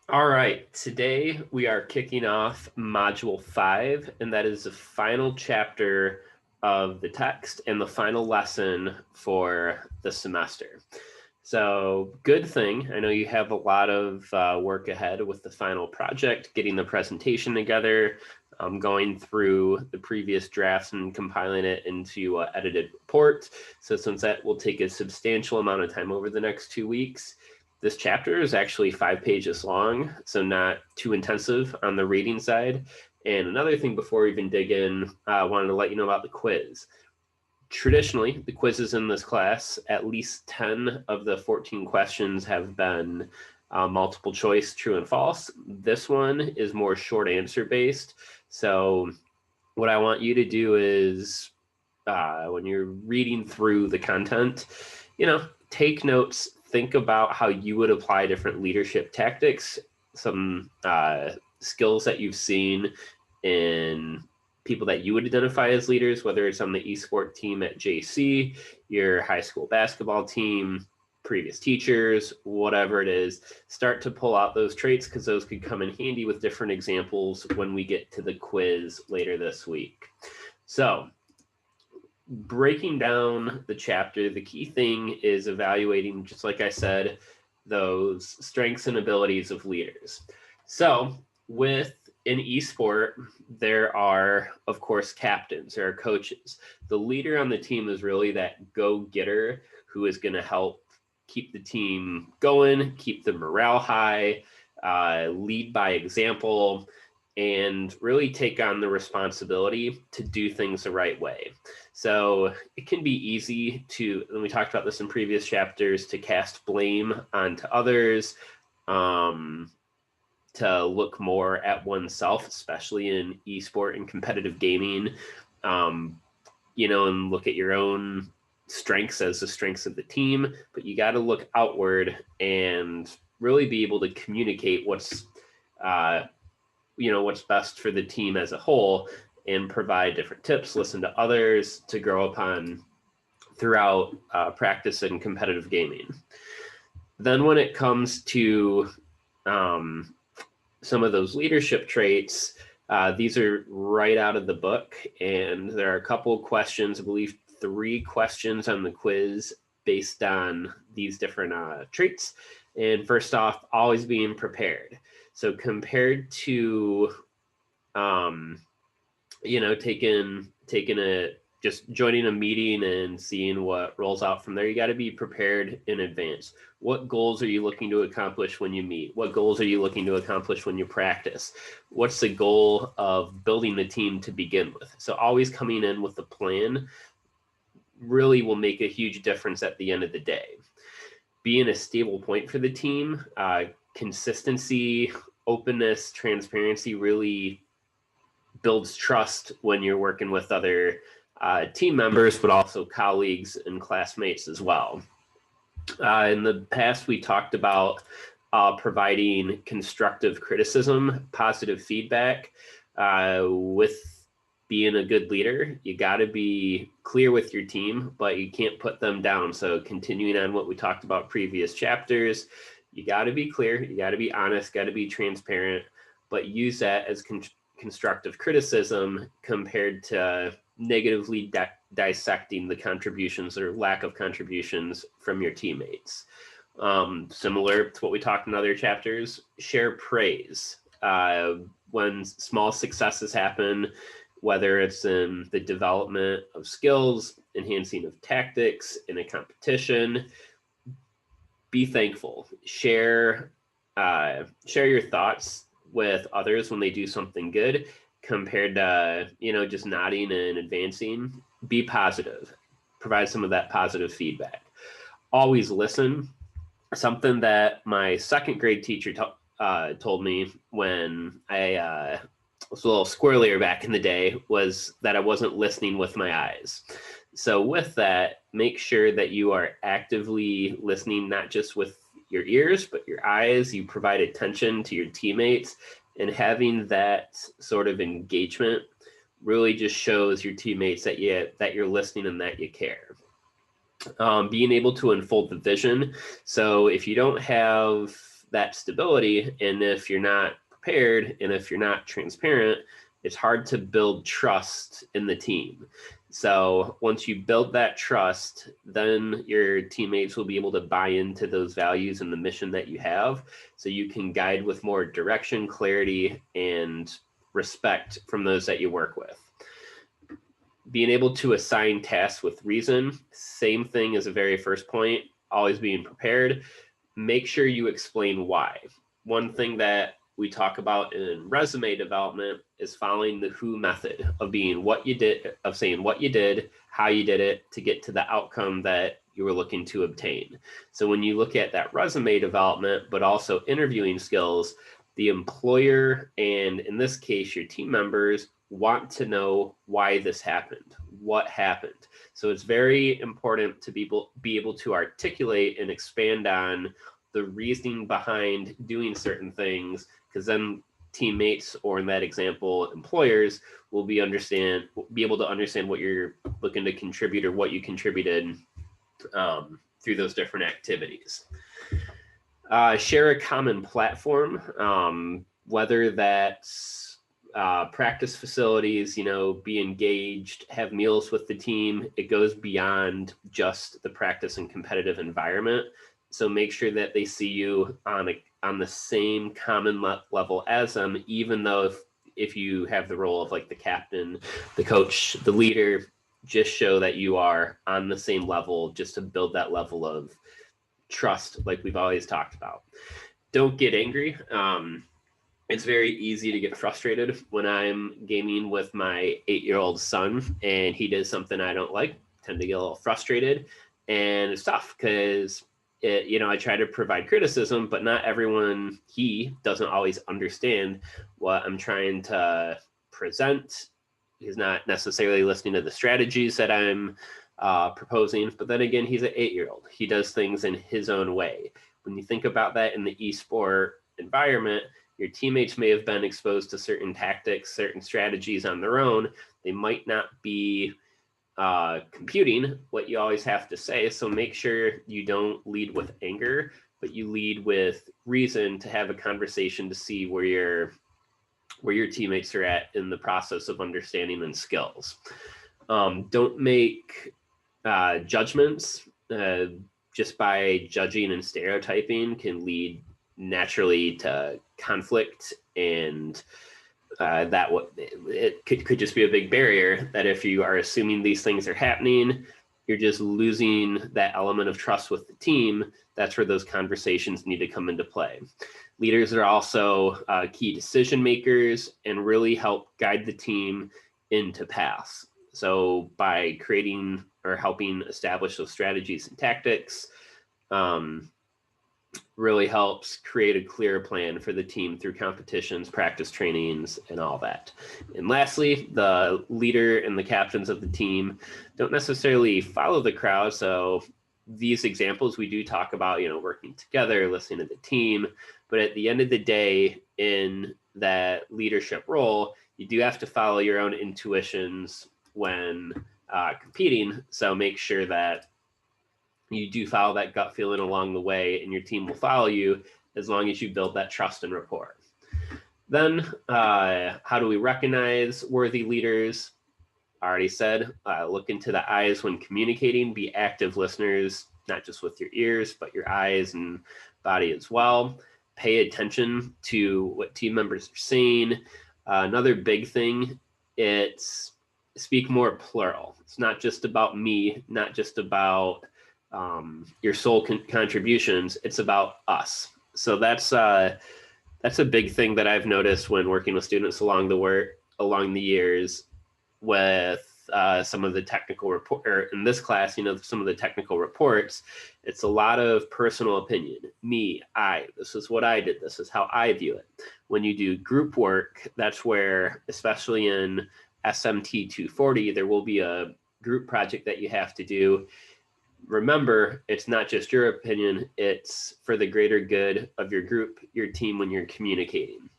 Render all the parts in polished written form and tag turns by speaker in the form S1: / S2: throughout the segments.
S1: All right, today we are kicking off Module 5, and that is the final chapter of the text and the final lesson for the semester. So, good thing. I know you have a lot of work ahead with the final project, getting the presentation together, going through the previous drafts and compiling it into an edited report. So, since that will take a substantial amount of time over the next 2 weeks, this chapter is actually 5 pages long, so not too intensive on the reading side. And another thing before we even dig in, I wanted to let you know about the quiz. Traditionally, the quizzes in this class, at least 10 of the 14 questions have been multiple choice, true and false. This one is more short answer based. So what I want you to do is when you're reading through the content, take notes, think about how you would apply different leadership tactics, some skills that you've seen in people that you would identify as leaders, whether it's on the eSport team at JC, your high school basketball team, previous teachers, whatever it is. Start to pull out those traits because those could come in handy with different examples when we get to the quiz later this week. So, breaking down the chapter, the key thing is evaluating, just like I said, those strengths and abilities of leaders. So with an esport, there are, of course, captains, there are coaches. The leader on the team is really that go-getter who is going to help keep the team going, keep the morale high, lead by example, and really take on the responsibility to do things the right way. So it can be easy to, and we talked about this in previous chapters, to cast blame onto others, to look more at oneself, especially in esport and competitive gaming, and look at your own strengths as the strengths of the team. But you got to look outward and really be able to communicate what's best for the team as a whole and provide different tips, listen to others to grow upon throughout practice and competitive gaming. Then when it comes to some of those leadership traits, these are right out of the book, and there are a couple of questions, I believe 3 questions on the quiz based on these different traits. And first off, always being prepared. So compared to, taking a just joining a meeting and seeing what rolls out from there, you got to be prepared in advance. What goals are you looking to accomplish when you meet? What goals are you looking to accomplish when you practice? What's the goal of building the team to begin with? So always coming in with a plan really will make a huge difference at the end of the day. Being a stable point for the team, consistency, openness, transparency really builds trust when you're working with other team members, but also colleagues and classmates as well. In the past, we talked about providing constructive criticism, positive feedback. With being a good leader, you got to be clear with your team, but you can't put them down. So continuing on what we talked about previous chapters, you got to be clear, you got to be honest, got to be transparent, but use that as constructive criticism compared to negatively dissecting the contributions or lack of contributions from your teammates. Similar to what we talked in other chapters, share praise. When small successes happen, whether it's in the development of skills, enhancing of tactics in a competition, be thankful. Share your thoughts with others when they do something good compared to, just nodding and advancing. Be positive. Provide some of that positive feedback. Always listen. Something that my second grade teacher told me when I was a little squirrelier back in the day was that I wasn't listening with my eyes. So with that, make sure that you are actively listening, not just with your ears, but your eyes. You provide attention to your teammates, and having that sort of engagement really just shows your teammates that you're listening and that you care. Being able to unfold the vision. So if you don't have that stability. And if you're not prepared and if you're not transparent, it's hard to build trust in the team. So once you build that trust, then your teammates will be able to buy into those values and the mission that you have. So you can guide with more direction, clarity, and respect from those that you work with. Being able to assign tasks with reason, same thing as the very first point, always being prepared. Make sure you explain why. One thing that we talk about in resume development is following the who method of being what you did, of saying what you did, how you did it to get to the outcome that you were looking to obtain. So when you look at that resume development, but also interviewing skills, the employer, and in this case, your team members, want to know why this happened, what happened. So it's very important to be able to articulate and expand on the reasoning behind doing certain things, because then teammates, or in that example, employers, will be able to understand what you're looking to contribute or what you contributed through those different activities. Share a common platform, whether that's practice facilities, be engaged, have meals with the team. It goes beyond just the practice and competitive environment. So make sure that they see you on the same common level as them, even though if you have the role of like the captain, the coach, the leader, just show that you are on the same level, just to build that level of trust, like we've always talked about. Don't get angry. It's very easy to get frustrated when I'm gaming with my 8-year-old son and he does something I don't like. I tend to get a little frustrated, and it's tough because I try to provide criticism, but not everyone, he doesn't always understand what I'm trying to present. He's not necessarily listening to the strategies that I'm proposing, but then again, he's an 8-year-old. He does things in his own way. When you think about that in the esport environment, your teammates may have been exposed to certain tactics, certain strategies on their own. They might not be computing what you always have to say. So make sure you don't lead with anger, but you lead with reason to have a conversation to see where your teammates are at in the process of understanding and skills. Don't make judgments. Just by judging and stereotyping can lead naturally to conflict, and it could just be a big barrier that if you are assuming these things are happening, you're just losing that element of trust with the team. That's where those conversations need to come into play. Leaders are also key decision makers and really help guide the team into paths. So by creating or helping establish those strategies and tactics, really helps create a clear plan for the team through competitions, practice trainings, and all that. And lastly, the leader and the captains of the team don't necessarily follow the crowd. So these examples, we do talk about, working together, listening to the team. But at the end of the day, in that leadership role, you do have to follow your own intuitions when competing. So make sure that you do follow that gut feeling along the way, and your team will follow you as long as you build that trust and rapport. Then how do we recognize worthy leaders? I already said, look into the eyes when communicating, be active listeners, not just with your ears, but your eyes and body as well. Pay attention to what team members are saying. Another big thing, it's speak more plural. It's not just about me, not just about your sole contributions. It's about us. So that's a big thing that I've noticed when working with students along the years with some of the technical report, or in this class, some of the technical reports. It's a lot of personal opinion. Me, this is what I did. This is how I view it. When you do group work, that's where, especially in SMT 240, there will be a group project that you have to do. Remember, it's not just your opinion, it's for the greater good of your group, your team, when you're communicating.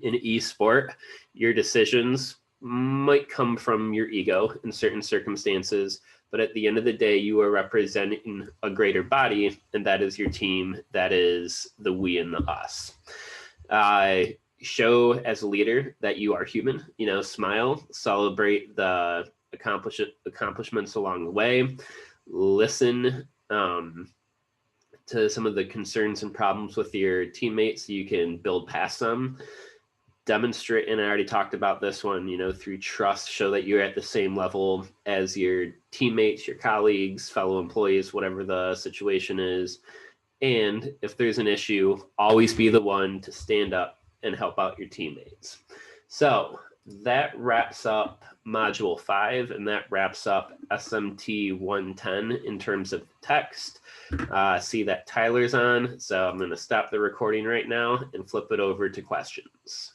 S1: In esport, your decisions might come from your ego in certain circumstances, but at the end of the day, you are representing a greater body, and that is your team. That is the we and the us. Show as a leader that you are human, smile, celebrate the accomplishments along the way, listen to some of the concerns and problems with your teammates so you can build past them. Demonstrate, and I already talked about this one, through trust, show that you're at the same level as your teammates, your colleagues, fellow employees, whatever the situation is. And if there's an issue, always be the one to stand up and help out your teammates. So that wraps up Module 5, and that wraps up SMT 110 in terms of text. See that Tyler's on, so I'm going to stop the recording right now and flip it over to questions.